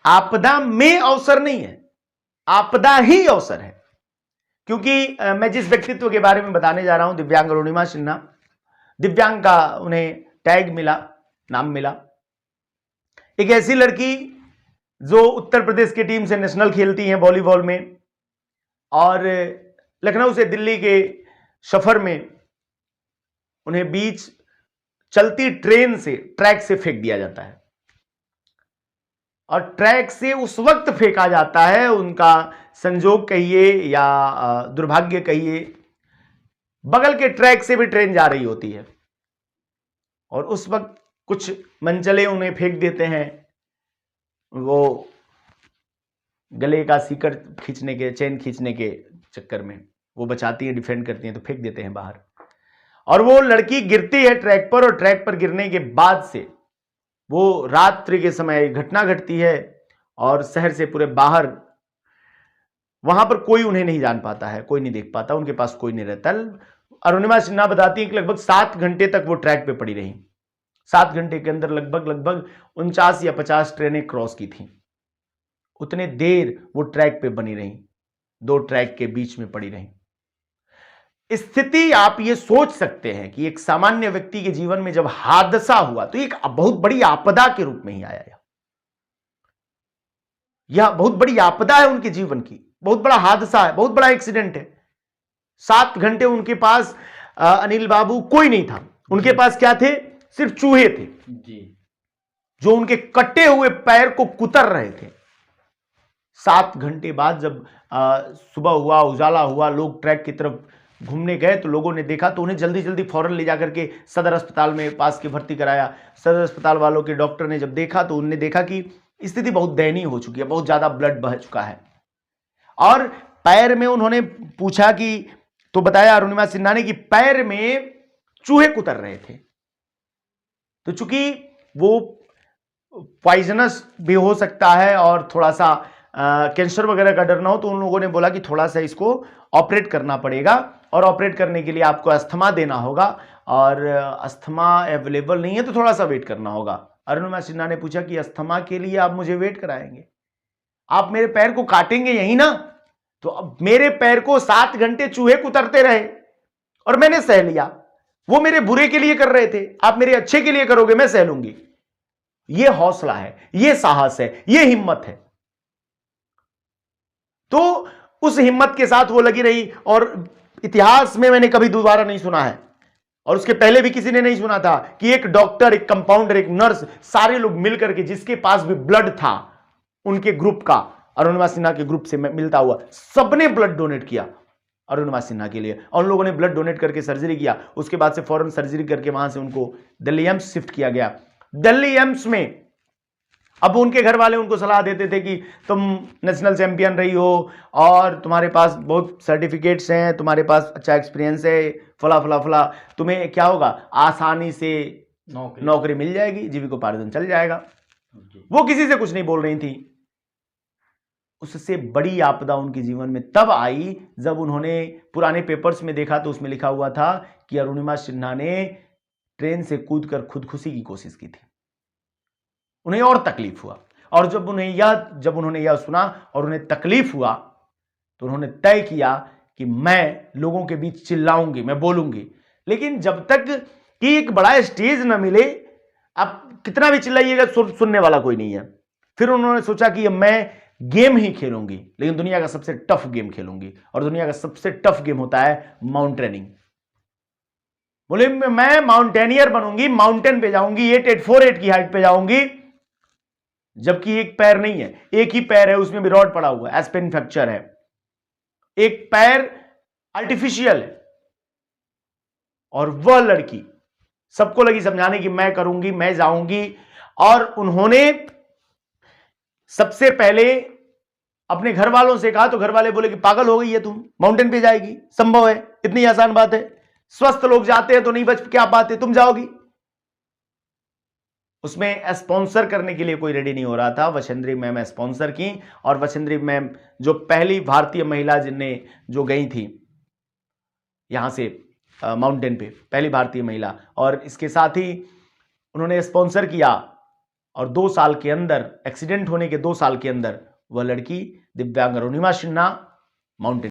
आपदा में अवसर नहीं है, आपदा ही अवसर है। क्योंकि मैं जिस व्यक्तित्व के बारे में बताने जा रहा हूं, दिव्यांग अरुणिमा सिन्हा, दिव्यांग का उन्हें टैग मिला, नाम मिला। एक ऐसी लड़की जो उत्तर प्रदेश की टीम से नेशनल खेलती हैं वॉलीबॉल में, और लखनऊ से दिल्ली के सफर में उन्हें बीच चलती ट्रेन से ट्रैक से फेंक दिया जाता है, और ट्रैक से उस वक्त फेंका जाता है, उनका संजोग कहिए या दुर्भाग्य कहिए, बगल के ट्रैक से भी ट्रेन जा रही होती है, और उस वक्त कुछ मनचले उन्हें फेंक देते हैं। वो गले का सीकर खींचने के, चेन खींचने के चक्कर में वो बचाती है, डिफेंड करती हैं, तो फेंक देते हैं बाहर, और वो लड़की गिरती है ट्रैक पर, और ट्रैक पर गिरने के बाद से वो रात्रि के समय घटना घटती है, और शहर से पूरे बाहर, वहां पर कोई उन्हें नहीं जान पाता है, कोई नहीं देख पाता, उनके पास कोई नहीं रहता। अरुणिमा सिन्हा बताती है कि लगभग 7 घंटे तक वो ट्रैक पे पड़ी रही। 7 घंटे के अंदर लगभग 49 या 50 ट्रेनें क्रॉस की थी। उतने देर वो ट्रैक पे बनी रही, 2 ट्रैक के बीच में पड़ी रही। स्थिति आप ये सोच सकते हैं कि एक सामान्य व्यक्ति के जीवन में जब हादसा हुआ तो एक बहुत बड़ी आपदा के रूप में ही आया। यह बहुत बड़ी आपदा है उनके जीवन की, बहुत बड़ा हादसा है, बहुत बड़ा एक्सीडेंट है। 7 घंटे उनके पास अनिल बाबू कोई नहीं था, उनके पास क्या थे? सिर्फ चूहे थे जी, जो उनके कटे हुए पैर को कुतर रहे थे। 7 घंटे बाद जब सुबह हुआ, उजाला हुआ, लोग ट्रैक की तरफ घूमने गए, तो लोगों ने देखा, तो उन्हें जल्दी जल्दी फौरन ले जाकर के सदर अस्पताल में पास के भर्ती कराया। सदर अस्पताल वालों के डॉक्टर ने जब देखा, तो उन्होंने देखा कि स्थिति बहुत दयनीय हो चुकी है, बहुत ज्यादा ब्लड बह चुका है। और पैर में उन्होंने पूछा कि, तो बताया अरुणिमा सिन्हा ने कि पैर में चूहे कुतर रहे थे। तो चूंकि वो पॉइजनस भी हो सकता है और थोड़ा सा कैंसर वगैरह का डर ना हो, तो उन लोगों ने बोला कि थोड़ा सा इसको ऑपरेट करना पड़ेगा, और ऑपरेट करने के लिए आपको अस्थमा देना होगा, और अस्थमा अवेलेबल नहीं है तो थोड़ा सा वेट करना होगा। अरुणिमा सिन्हा ने पूछा कि अस्थमा के लिए आप मुझे वेट कराएंगे? आप मेरे पैर को काटेंगे यही ना? तो अब मेरे पैर को 7 घंटे चूहे कुतरते रहे और मैंने सह लिया। वो मेरे बुरे के लिए कर रहे थे, आप मेरे अच्छे के लिए करोगे, मैं सह लूंगी। ये हौसला है, ये साहस है, ये हिम्मत है। तो उस हिम्मत के साथ वो लगी रही, और इतिहास में मैंने कभी दोबारा नहीं सुना है, और उसके पहले भी किसी ने नहीं सुना था कि एक डॉक्टर, एक कंपाउंडर, एक नर्स, सारे लोग मिलकर के, जिसके पास भी ब्लड था उनके ग्रुप का, अरुणिमा सिन्हा के ग्रुप से मिलता हुआ, सबने ब्लड डोनेट किया अरुणिमा सिन्हा के लिए, और उन लोगों ने ब्लड डोनेट करके सर्जरी किया। उसके बाद से फौरन सर्जरी करके वहां से उनको दिल्ली एम्स शिफ्ट किया गया। दिल्ली एम्स में अब उनके घर वाले उनको सलाह देते थे कि तुम नेशनल चैंपियन रही हो, और तुम्हारे पास बहुत सर्टिफिकेट्स हैं, तुम्हारे पास अच्छा एक्सपीरियंस है, फला फला फला, तुम्हें क्या होगा, आसानी से नौकरी मिल जाएगी, जीविकोपार्जन चल जाएगा। वो किसी से कुछ नहीं बोल रही थी। उससे बड़ी आपदा उनके जीवन में तब आई जब उन्होंने पुराने पेपर्स में देखा, तो उसमें लिखा हुआ था कि अरुणिमा सिन्हा ने ट्रेन से कूदकर खुदकुशी की कोशिश की थी। उन्हें और तकलीफ हुआ, और जब उन्होंने यह सुना और उन्हें तकलीफ हुआ, तो उन्होंने तय किया कि मैं लोगों के बीच चिल्लाऊंगी, मैं बोलूंगी, लेकिन जब तक कि एक बड़ा स्टेज न मिले, आप कितना भी चिल्लाइएगा सुनने वाला कोई नहीं है। फिर उन्होंने सोचा कि मैं गेम ही खेलूंगी, लेकिन दुनिया का सबसे टफ गेम खेलूंगी, और दुनिया का सबसे टफ गेम होता है माउंटेनिंग। बोले मैं माउंटेनियर बनूंगी, माउंटेन पे जाऊंगी, 8848 की हाइट पे जाऊंगी, जबकि एक पैर नहीं है, एक ही पैर है, उसमें भी रॉड पड़ा हुआ है, एस्पेन फ्रैक्चर है, एक पैर आर्टिफिशियल है। और वह लड़की सबको लगी समझाने की मैं करूंगी, मैं जाऊंगी, और उन्होंने सबसे पहले अपने घर वालों से कहा, तो घर वाले बोले कि पागल हो गई है तुम, माउंटेन पे जाएगी, संभव है, इतनी आसान बात है, स्वस्थ लोग जाते हैं तो नहीं बच, क्या बात है, तुम जाओगी। उसमें स्पॉन्सर करने के लिए कोई रेडी नहीं हो रहा था। वशेंद्री मैम स्पॉन्सर की, और वशेंद्री मैम जो पहली भारतीय महिला जो गई थी यहां से माउंटेन पे, पहली भारतीय महिला, और इसके साथ ही उन्होंने स्पॉन्सर किया और 2 साल के अंदर, एक्सीडेंट होने के 2 साल के अंदर वह लड़की दिव्यांग अरुणिमा सिन्हा माउंटेन